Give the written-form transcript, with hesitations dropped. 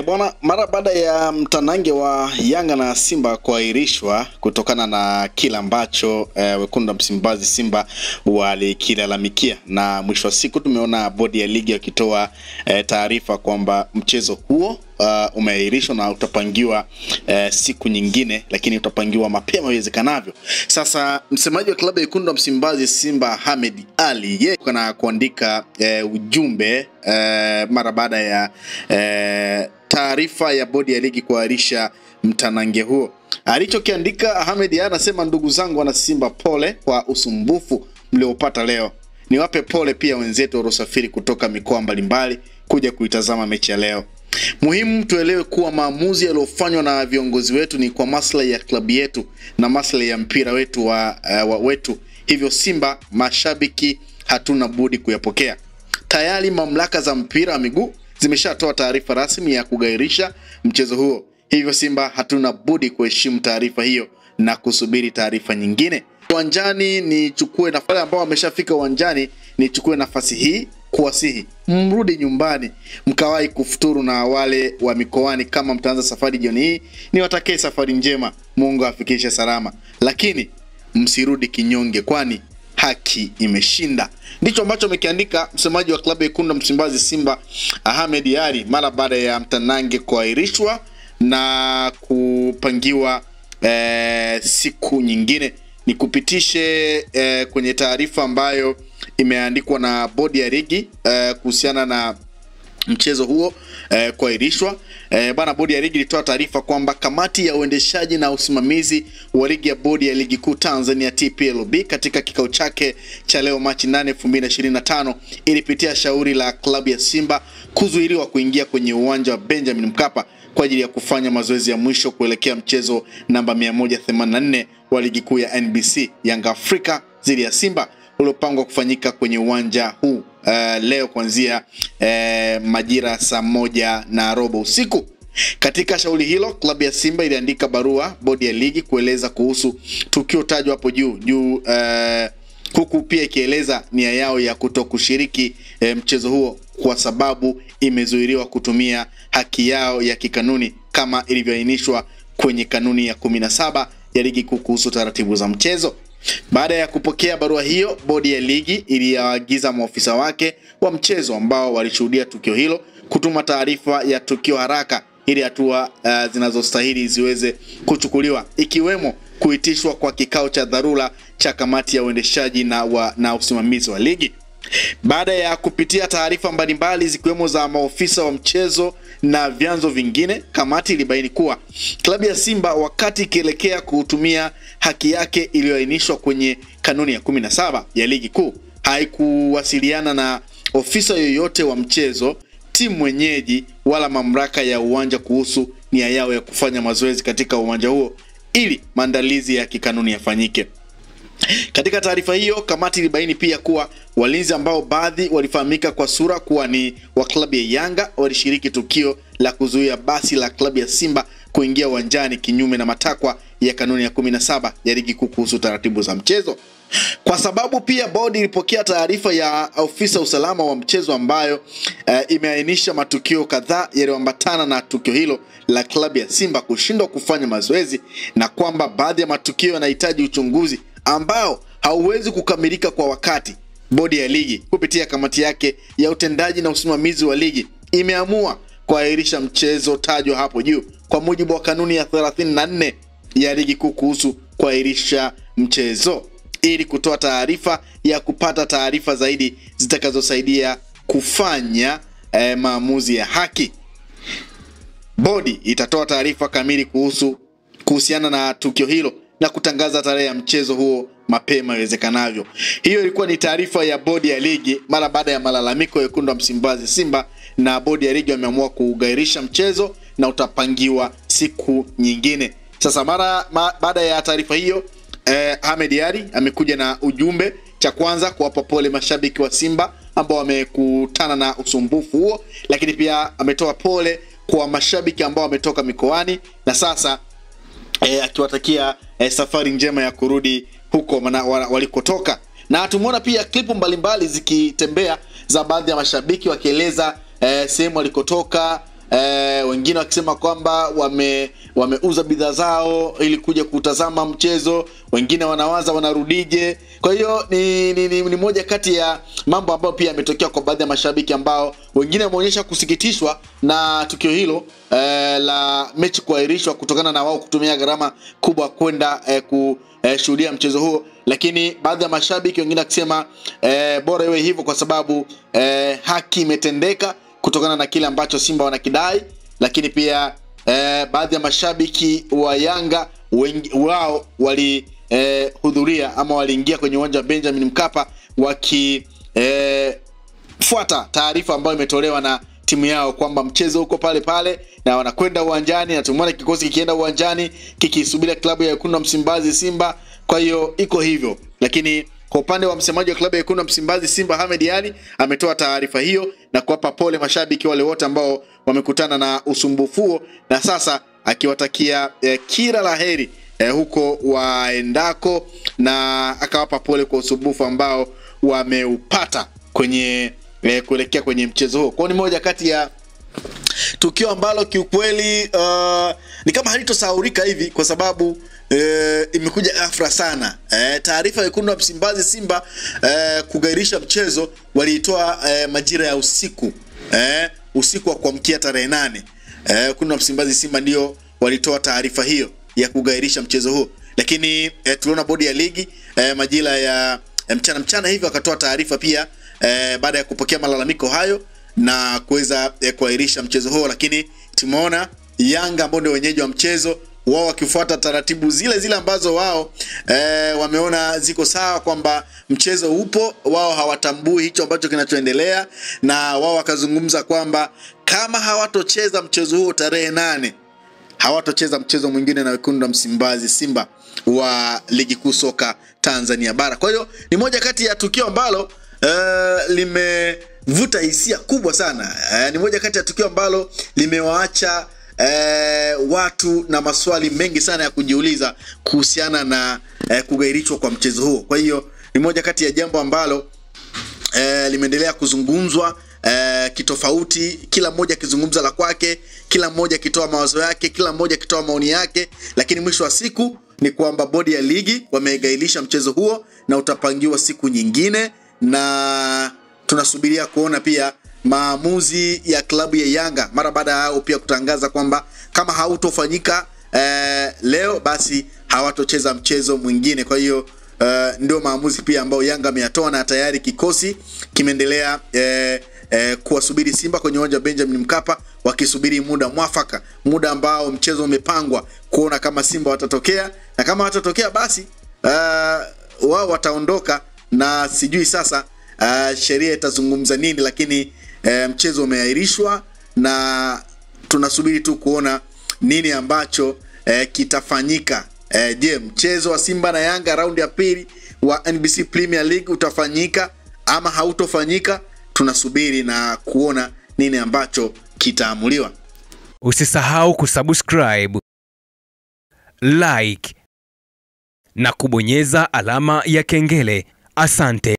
Bwana, mara baada ya mtanange wa Yanga na Simba kuahirishwa kutokana na kila ambacho wekundu wa Msimbazi Simba walikilalamikia, na mwisho wa siku tumeona bodi ya ligi akitoa taarifa kwamba mchezo huo umeahirishwa na utapangiwa siku nyingine, lakini utapangiwa mapema iwezekanavyo. Sasa msemaji wa klabu ya wekundu wa Msimbazi Simba Ahmed Ally yeye kana kuandika ujumbe mara baada ya taarifa ya bodi ya ligi kuahirisha mtanange huo. Alichokiandika Ahmed Ally anasema, ndugu zangu wana Simba, pole kwa usumbufu mliopata leo. Niwape pole pia wenzetu waliosafiri kutoka mikoa mbalimbali kuja kuitazama mechi ya leo. Muhimu tuelewe kuwa maamuzi yaliyofanywa na viongozi wetu ni kwa maslahi ya klabu yetu na maslahi ya mpira wetu wetu. Hivyo Simba mashabiki hatuna budi kuyapokea. Tayari mamlaka za mpira wa miguu zimeshatoa taarifa rasmi ya kugairisha mchezo huo. Hivyo Simba hatuna budi kuheshimu taarifa hiyo na kusubiri taarifa nyingine. Uwanjani nichukue na wale ambao wameshafika uwanjani, nichukue nafasi hii kuwasihi mrudi nyumbani mkawahi kufuturu, na wale wa mikoani kama mtaanza safari jioni hii niwatakie safari njema, Mungu afikishe salama, lakini msirudi kinyonge kwani haki imeshinda. Ndicho ambacho amekiandika msemaji wa klabu ya wekundu wa Msimbazi Simba Ahmed Ally mara baada ya mtanange kuahirishwa na kupangiwa siku nyingine. Nikupitishe kwenye taarifa ambayo imeandikwa na bodi ya ligi kuhusiana na mchezo huo kuahirishwa. Bana, bodi ya ligi ilitoa taarifa kwamba kamati ya uendeshaji na usimamizi wa ligi ya bodi ya ligi kuu Tanzania TPLB katika kikao chake cha leo Machi 8, 2025 ilipitia shauri la klabu ya Simba kuzuiliwa kuingia kwenye uwanja wa Benjamin Mkapa kwa ajili ya kufanya mazoezi ya mwisho kuelekea mchezo namba 184 wa ligi kuu ya NBC Yanga Afrika dhidi ya Simba uliopangwa kufanyika kwenye uwanja huu leo kuanzia majira saa 1:15 usiku. Katika shauri hilo, klabu ya Simba iliandika barua bodi ya ligi kueleza kuhusu tukio tajwa hapo juu huku pia ikieleza nia yao ya kutokushiriki mchezo huo kwa sababu imezuiliwa kutumia haki yao ya kikanuni kama ilivyoainishwa kwenye kanuni ya 17 ya ligi kuu kuhusu taratibu za mchezo. Baada ya kupokea barua hiyo, bodi ya ligi iliwaagiza maofisa wake wa mchezo ambao walishuhudia tukio hilo kutuma taarifa ya tukio haraka ili hatua zinazostahili ziweze kuchukuliwa, ikiwemo kuitishwa kwa kikao cha dharura cha kamati ya uendeshaji na usimamizi wa ligi. Baada ya kupitia taarifa mbalimbali zikiwemo za maofisa wa mchezo na vyanzo vingine, kamati ilibaini kuwa klabu ya Simba wakati ikielekea kutumia haki yake iliyoainishwa kwenye kanuni ya 17 ya ligi kuu haikuwasiliana na ofisa yoyote wa mchezo, timu mwenyeji wala mamlaka ya uwanja kuhusu nia yao ya kufanya mazoezi katika uwanja huo ili maandalizi ya kikanuni yafanyike. Katika taarifa hiyo, kamati ilibaini pia kuwa walinzi ambao baadhi walifahamika kwa sura kuwa ni wa klabu ya Yanga walishiriki tukio la kuzuia basi la klabu ya Simba kuingia uwanjani kinyume na matakwa ya kanuni ya 17 ya ligi kuu kuhusu taratibu za mchezo. Kwa sababu pia bodi ilipokea taarifa ya ofisa usalama wa mchezo ambayo imeainisha matukio kadhaa yaliyoambatana na tukio hilo la klabu ya Simba kushindwa kufanya mazoezi, na kwamba baadhi ya matukio yanahitaji uchunguzi ambao hauwezi kukamilika kwa wakati. Bodi ya ligi kupitia kamati yake ya utendaji na usimamizi wa ligi imeamua kuahirisha mchezo tajwa hapo juu kwa mujibu wa kanuni ya 34 ya ligi kuu kuhusu kuahirisha mchezo ili kutoa taarifa ya kupata taarifa zaidi zitakazosaidia kufanya maamuzi ya haki. Bodi itatoa taarifa kamili kuhusiana na tukio hilo na kutangaza tarehe ya mchezo huo mapema iwezekanavyo. Hiyo ilikuwa ni taarifa ya bodi ya ligi mara baada ya malalamiko ya wekundu wa Msimbazi Simba, na bodi ya ligi wameamua kugairisha mchezo na utapangiwa siku nyingine. Sasa baada ya taarifa hiyo, Ahmed Ally amekuja na ujumbe. Cha kwanza, kuwapa pole mashabiki wa Simba ambao wamekutana na usumbufu huo, lakini pia ametoa pole kwa mashabiki ambao wametoka mikoani na sasa akiwatakia safari njema ya kurudi huko walikotoka. Na tumeona pia klipu mbalimbali zikitembea za baadhi ya mashabiki wakieleza sehemu walikotoka, wengine wakisema kwamba wameuza bidhaa zao ili kuja kutazama mchezo, wengine wanawaza wanarudije. Kwa hiyo ni moja kati ya mambo ambayo pia yametokea kwa baadhi ya mashabiki ambao wengine wameonyesha kusikitishwa na tukio hilo la mechi kuahirishwa kutokana na wao kutumia gharama kubwa kwenda kushuhudia mchezo huo. Lakini baadhi ya mashabiki wengine wakisema bora iwe hivyo kwa sababu haki imetendeka kutokana na kile ambacho Simba wanakidai. Lakini pia baadhi ya mashabiki wa Yanga wao walihudhuria ama waliingia kwenye uwanja wa Benjamin Mkapa wakifuata taarifa ambayo imetolewa na timu yao kwamba mchezo uko pale pale na wanakwenda uwanjani, na tumeona kikosi kikienda uwanjani kikisubiria klabu ya Wekundu wa Msimbazi Simba. Kwa hiyo iko hivyo. Lakini kwa upande wa msemaji wa klabu ya Wekundu wa Msimbazi Simba Ahmed Ally ametoa taarifa hiyo na kuwapa pole mashabiki wale wote ambao wamekutana na usumbufu huo, na sasa akiwatakia kila laheri huko waendako, na akawapa pole kwa usumbufu ambao wameupata kwenye kuelekea kwenye mchezo huo. Kwa ni moja kati ya tukio ambalo kiukweli ni kama halitosahaulika hivi kwa sababu imekuja ghafla sana. Taarifa ya Wekundu wa Msimbazi Simba kugairisha mchezo waliitoa majira ya usiku, usiku wa kuamkia tarehe 8. Wekundu wa Msimbazi Simba ndio walitoa taarifa hiyo ya kugairisha mchezo huo. Lakini tuliona bodi ya ligi majira ya mchana hivi wakatoa taarifa pia baada ya kupokea malalamiko hayo na kuweza kuahirisha mchezo huo. Lakini tumeona Yanga ambao ndio wenyeji wa mchezo wao wakifuata taratibu zile ambazo wao wameona ziko sawa kwamba mchezo upo, wao hawatambui hicho ambacho kinachoendelea, na wao wakazungumza kwamba kama hawatocheza mchezo huo tarehe 8 hawatocheza mchezo mwingine na Wekundu wa Msimbazi Simba wa ligi kuu soka Tanzania bara. Kwa hiyo ni moja kati ya tukio ambalo limevuta hisia kubwa sana. Ni moja kati ya tukio ambalo limewaacha watu na maswali mengi sana ya kujiuliza kuhusiana na kugairishwa kwa mchezo huo. Kwa hiyo ni moja kati ya jambo ambalo limeendelea kuzungumzwa kitofauti, kila mmoja akizungumza la kwake, kila mmoja akitoa mawazo yake, kila mmoja akitoa maoni yake. Lakini mwisho wa siku ni kwamba bodi ya ligi wamegairisha mchezo huo na utapangiwa siku nyingine, na tunasubiria kuona pia maamuzi ya klabu ya Yanga mara baada yao pia kutangaza kwamba kama hautofanyika leo basi hawatocheza mchezo mwingine. Kwa hiyo ndio maamuzi pia ambao Yanga ameyatoa, na tayari kikosi kimeendelea kuwasubiri Simba kwenye uwanja wa Benjamin Mkapa wakisubiri muda mwafaka, muda ambao mchezo umepangwa, kuona kama Simba watatokea, na kama watatokea basi wao wataondoka, na sijui sasa sheria itazungumza nini. Lakini mchezo umeahirishwa na tunasubiri tu kuona nini ambacho kitafanyika. Je, mchezo wa Simba na Yanga raundi ya pili wa NBC Premier League utafanyika ama hautofanyika? Tunasubiri na kuona nini ambacho kitaamuliwa. Usisahau kusubscribe, like na kubonyeza alama ya kengele. Asante.